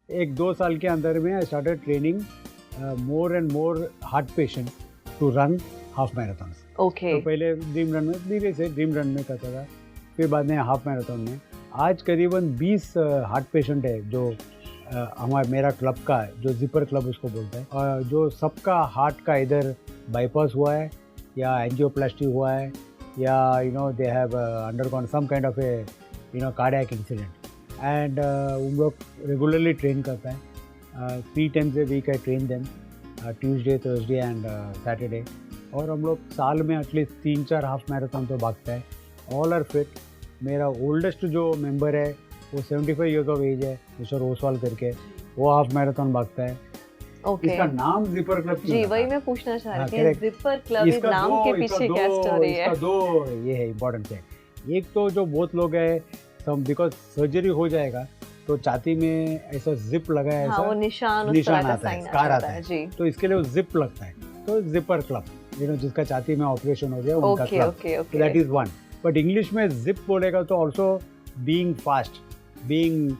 एक 2 साल के अंदर में I started training more and more heart patient to run half marathon. Okay. तो पहले ड्रीम रन में धीरे से ड्रीम रन में करता था, फिर बाद में हाफ मैराथन में। आज करीबन 20 हार्ट पेशेंट है जो हमारा मेरा क्लब का है, जो जिपर क्लब उसको बोलते हैं, और जो सबका हार्ट का इधर बाईपास हुआ है या एंजियोप्लास्टी हुआ है या they have undergone some kind of a cardiac incident, and उन लोग रेगुलरली ट्रेन करता है। 3 times a week I train them, Tuesday, Thursday and Saturday. और हम लोग साल में एटलीस्ट 3-4 हाफ मैराथन तो भागता है। All are fit. मेरा ओल्डेस्ट जो मेंबर है वो 75 ईयर्स ऑफ एज है, मिस्टर ओसवाल करके, वो हाफ मैराथन भागता है। ओके। इसका नाम जिपर क्लब क्यों जी, रखा? वही मैं पूछना चाह हाँ, रही थी, correct। जिपर क्लब इस नाम के पीछे क्या स्टोरी है? इसका दो ये है इम्पोर्टेंट है। एक तो जो बहुत लोग है सब बिकॉज सर्जरी हो जाएगा तो छाती में ऐसा जिप लगा है, हाँ, ऐसा वो निशान आता है, स्कार आता है, जी। तो इसके लिए वो जिप लगता है, तो जिपर क्लब जिसका छाती में ऑपरेशन हो गया उनका okay club, okay okay. That is one. But English में जिप बोलेगा तो also being fast, being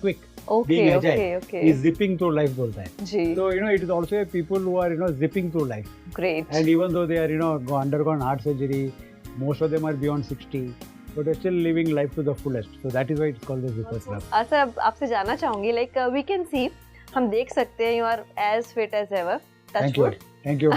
quick, okay being okay agile okay is zipping through life बोलता है। जी। So it is also a people who are zipping through life, great. and even though they are undergone heart surgery, most of them are beyond 60, but they're still living life to the fullest. So that is why it's called the Zipper Club. अच्छा, अब आपसे जानना चाहूंगी, like we can see, हम देख सकते हैं you are as fit as ever. Thank you. Thank you.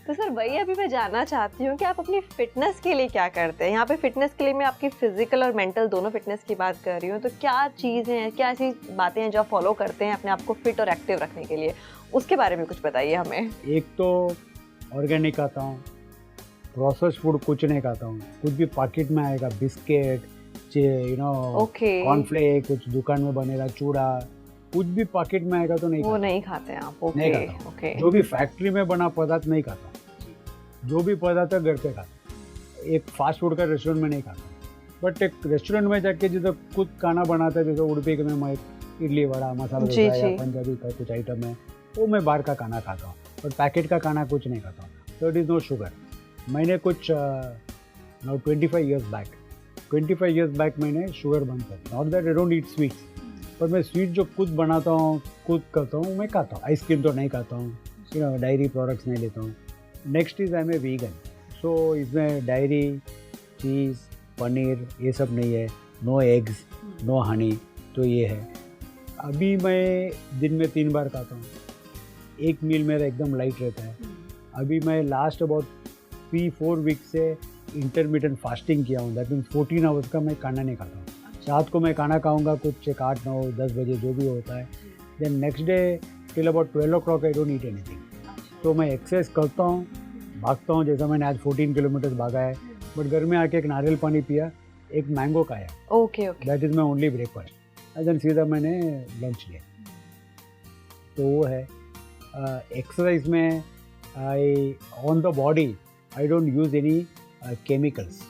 तो सर वही अभी मैं जानना चाहती हूँ कि आप अपनी फिटनेस के लिए क्या करते हैं? यहाँ पे फिटनेस के लिए मैं आपकी फिजिकल और मेंटल दोनों फिटनेस की बात कर रही हूँ, तो क्या चीज़ हैं, क्या ऐसी बातें हैं जो आप फॉलो करते हैं अपने आप को फिट और एक्टिव रखने के लिए? उसके बारे में कुछ बताइए हमें। एक तो ऑर्गेनिक खाता हूँ, प्रोसेस फूड कुछ नहीं खाता हूँ। कुछ भी पैकेट में आएगा, बिस्किट, ओके। कॉर्नफ्लेक्स, कुछ दुकान में बनेगा चूड़ा, कुछ भी पैकेट में आएगा तो नहीं वो खाता। नहीं खाते हैं आप? ओके नहीं खाता हूँ। ओके। जो भी फैक्ट्री में बना पदार्थ नहीं खाता हूँ। जो भी पदार्थ है घर पे खाता हूँ। एक फास्ट फूड का रेस्टोरेंट में नहीं खाता हूँ। बट एक रेस्टोरेंट में जाके जैसे खुद खाना बनाता है, जैसे उड़पी में मैं इडली वड़ा मसाला डोसा या पंजाबी का कुछ आइटम है, वो मैं बाहर का खाना खाता हूँ। बट पैकेट का खाना कुछ नहीं खाता हूँ। तो इट इज़ नो शुगर। मैंने कुछ 25 years बैक मैंने शुगर बंद कर। Not that I don't eat sweets, पर मैं स्वीट जो खुद बनाता हूँ, खुद करता हूँ, मैं खाता हूँ। आइसक्रीम तो नहीं खाता हूँ, डायरी प्रोडक्ट्स नहीं लेता हूँ। Next is I am a vegan, so इसमें डायरी, चीज़, पनीर ये सब नहीं है, नो एग्स, नो हनी, तो ये है। अभी मैं दिन में 3 बार खाता हूँ। एक मील मेरा एकदम लाइट रहता है। अभी मैं लास्ट अबाउट 3-4 वीक से इंटरमीडिएट फास्टिंग किया हूँ। दैट मीन्स 14 आवर्स का मैं खाना नहीं खाता हूँ। रात को मैं खाना खाऊंगा कुछ 8, 9, 10 बजे जो भी होता है। Then next day till about 12 o'clock I don't eat anything. तो मैं एक्सरसाइज करता हूँ, भागता हूँ, जैसा मैंने आज 14 किलोमीटर भागा है। बट घर में आके एक नारियल पानी पिया, एक मैंगो खाया। Okay okay. That is my only breakfast. Then सीधा मैंने लंच लिया। तो वो है एक्सरसाइज में I on the body I don't use any chemicals.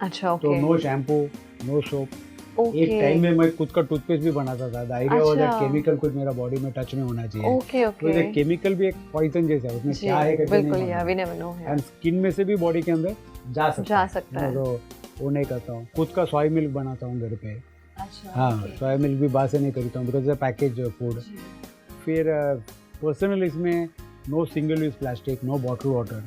अच्छा ओके। तो नो शैम्पू, नो सोप। एक टाइम में मैं खुद का टूथपेस्ट भी बनाता था। The idea was that chemical कुछ मेरा बॉडी में टच नहीं होना चाहिए। Okay okay. तो केमिकल भी एक पॉइजन जैसा है, उसमें क्या है कैसे बिल्कुल, या we never know. And skin में से भी बॉडी के अंदर जा सकता है। तो वो नहीं करता हूँ। खुद का सोया मिल्क बनाता हूँ घर पे। अच्छा। हाँ, सोया मिल्क भी बाहर से नहीं खरीदता हूँ बिकॉज पैकेज फूड। फिर पर्सनल इसमें no single use plastic, no bottle water.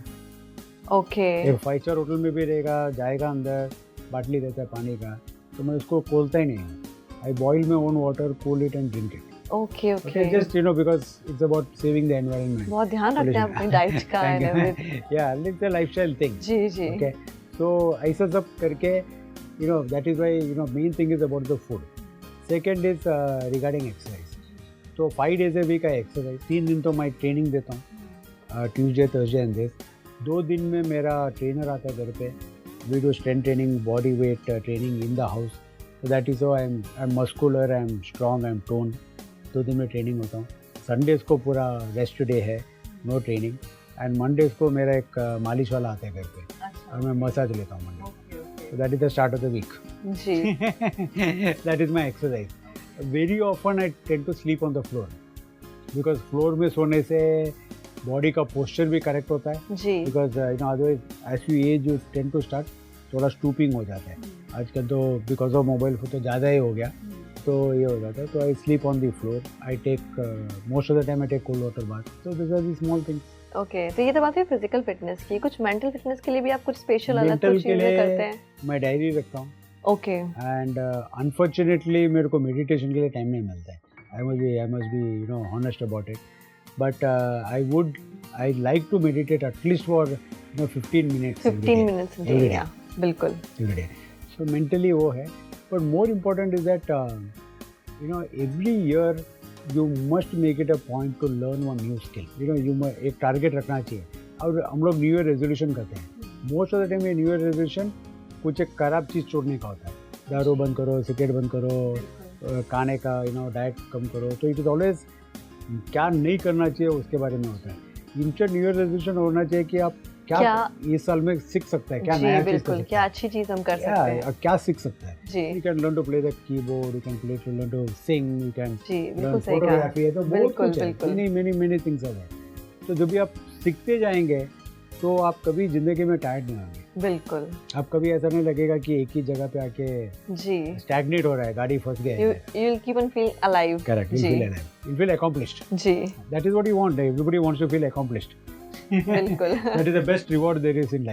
Okay. एक 5-star होटल में भी रहेगा, जाएगा अंदर बाटली रहता है पानी का, तो मैं उसको खोलता ही नहीं हूँ। I boil my own water, cool it and drink it. Okay okay. Just because it's about saving the environment. बहुत ध्यान रखते हैं अपनी डाइट का and everything. Yeah it's a lifestyle thing. जी जी। ओके, सो ऐसा सब करके that is why main thing is about the food. Second is regarding exercise. तो 5 days a week I exercise. 3 दिन तो मैं ट्रेनिंग देता हूँ, ट्यूसडे, थर्सडे एंड दिस। 2 दिन में मेरा ट्रेनर आता है घर पे। We do strength training, body weight training in the house. So that is how I am muscular, I am strong, I am toned. 2 दिन में ट्रेनिंग होता हूँ। संडेज को पूरा रेस्ट डे है, नो ट्रेनिंग। एंड मंडेज को मेरा एक मालिश वाला आता है घर पे और मैं मसाज लेता हूँ Monday. So that is the start of the week. जी। That is my exercise. Very often I tend to sleep on the floor because floor में सोने से बॉडी का पोस्चर भी करेक्ट होता है। जी। Because otherwise as you as you tend to start थोड़ा स्टूपिंग हो जाता है। आजकल तो बिकॉज ऑफ मोबाइल फोन तो ज़्यादा ही हो गया, तो ये हो जाता है. तो I sleep on the floor. I take most of the time I take cold water bath. So this are the small things. Okay, तो ये तो बात है फिजिकल फिटनेस की. कुछ मेंटल फिटनेस के लिए भी आप कुछ स्पेशल अलग मेंटल कुछ के चीजें करते लिए हैं? मैं डायरी रखता हूँ. ओके. एंड अनफॉर्चुनेटली मेरे को मेडिटेशन के लिए टाइम नहीं मिलता है. I must be you know honest about it. But I like to meditate at least for 15 minutes. 15 minutes Every day. या बिल्कुल. every day. So mentally वो है. But more important is that you know every year you must make it a point to learn one new skill. You know you एक target रखना चाहिए. और हम लोग न्यू ईयर रेजोल्यूशन करते हैं. मोस्ट ऑफ द टाइम ये new year resolution कुछ एक खराब चीज़ छोड़ने का होता है. दारू बंद करो, सिगरेट बंद करो, खाने का डाइट कम करो. तो इट इज़ ऑलवेज क्या नहीं करना चाहिए उसके बारे में होता है. इंस्टेंट न्यू ईयर रेजोल्यूशन होना चाहिए कि आप क्या इस साल में सीख सकता है, क्या जी नया चीज बिल्कुल, क्या अच्छी चीज हम कर सकते हैं. और क्या सीख सकता है. जी you can learn to play the keyboard, you can learn to sing, you can जी लर्न बिल्कुल सही कहा. फोटोग्राफी. है तो बहुत बिल्कुल कुछ है. बिल्कुल. Many things are there. तो जब भी आप सीखते जाएंगे तो आप कभी जिंदगी में टायर्ड नहीं होंगे. बिल्कुल. आप कभी ऐसा नहीं लगेगा कि एक ही जगह पे आके जी स्टैग्नेट हो रहा है, गाड़ी फंस गया यू है. Will keep on feel alive. Correct. जी. You feel accomplished. जी That is what you want. Everybody wants to feel accomplished. बिल्कुल. That is the best reward there is in life.